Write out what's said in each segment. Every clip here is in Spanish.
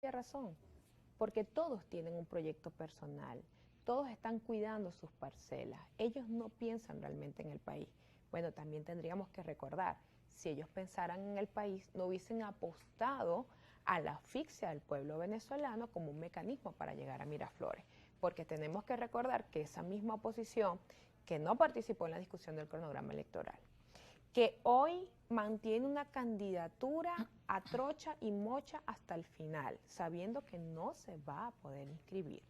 razón, porque todos tienen un proyecto personal, todos están cuidando sus parcelas, ellos no piensan realmente en el país. Bueno, también tendríamos que recordar, si ellos pensaran en el país, no hubiesen apostado a la asfixia del pueblo venezolano como un mecanismo para llegar a Miraflores, porque tenemos que recordar que esa misma oposición que no participó en la discusión del cronograma electoral, que hoy mantiene una candidatura a trocha y mocha hasta el final, sabiendo que no se va a poder inscribir.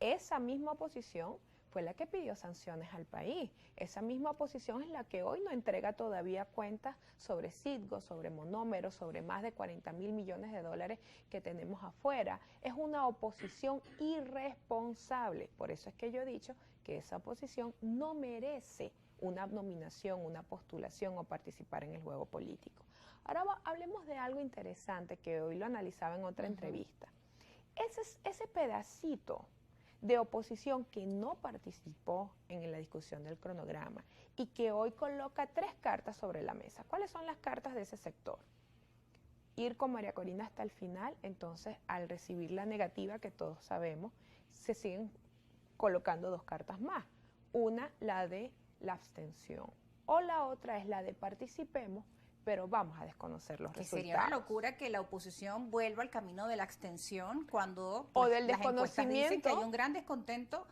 Esa misma oposición fue la que pidió sanciones al país. Esa misma oposición es la que hoy no entrega todavía cuentas sobre Citgo, sobre monómeros, sobre más de 40.000 millones de dólares que tenemos afuera. Es una oposición irresponsable. Por eso es que yo he dicho que esa oposición no merece una nominación, una postulación o participar en el juego político. Ahora hablemos de algo interesante que hoy lo analizaba en otra entrevista. Ese pedacito de oposición que no participó en la discusión del cronograma y que hoy coloca 3 cartas sobre la mesa. ¿Cuáles son las cartas de ese sector? Ir con María Corina hasta el final, entonces al recibir la negativa que todos sabemos, se siguen colocando 2 cartas más. Una, la de la abstención, o la otra es la de participemos, pero vamos a desconocer los resultados. Sería una locura que la oposición vuelva al camino de la abstención cuando o del las encuestas dicen que hay un desconocimiento gran descontento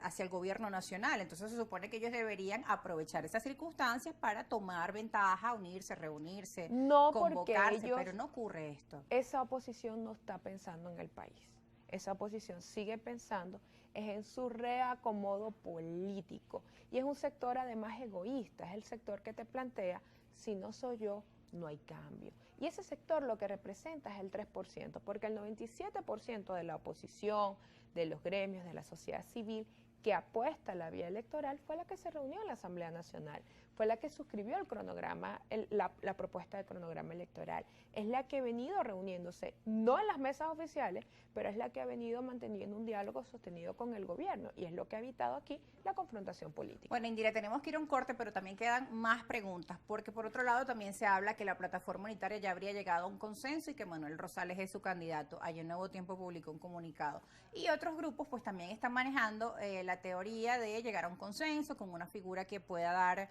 hacia el gobierno nacional. Entonces se supone que ellos deberían aprovechar esas circunstancias para tomar ventaja, unirse, reunirse, no, porque convocarse, ellos, pero no ocurre esto. Esa oposición no está pensando en el país. Esa oposición sigue pensando es en su reacomodo político. Y es un sector además egoísta, es el sector que te plantea, si no soy yo, no hay cambio. Y ese sector lo que representa es el 3%, porque el 97% de la oposición, de los gremios, de la sociedad civil, que apuesta a la vía electoral, fue la que se reunió en la Asamblea Nacional, fue la que suscribió el cronograma, la propuesta de cronograma electoral, es la que ha venido reuniéndose, no en las mesas oficiales, pero es la que ha venido manteniendo un diálogo sostenido con el gobierno, y es lo que ha evitado aquí la confrontación política. Bueno, Indira, tenemos que ir a un corte, pero también quedan más preguntas, porque por otro lado también se habla que la plataforma unitaria ya habría llegado a un consenso y que Manuel Rosales es su candidato. Ayer Nuevo Tiempo publicó un comunicado. Y otros grupos pues también están manejando la teoría de llegar a un consenso con una figura que pueda dar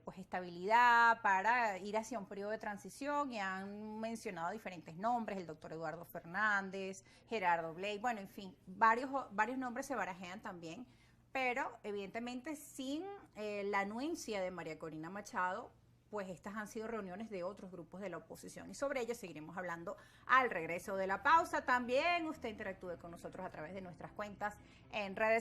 pues estabilidad para ir hacia un periodo de transición, y han mencionado diferentes nombres: el doctor Eduardo Fernández, Gerardo Blay, bueno, en fin, varios nombres se barajean también, pero evidentemente sin la anuencia de María Corina Machado, pues estas han sido reuniones de otros grupos de la oposición, y sobre ello seguiremos hablando al regreso de la pausa. También usted interactúe con nosotros a través de nuestras cuentas en redes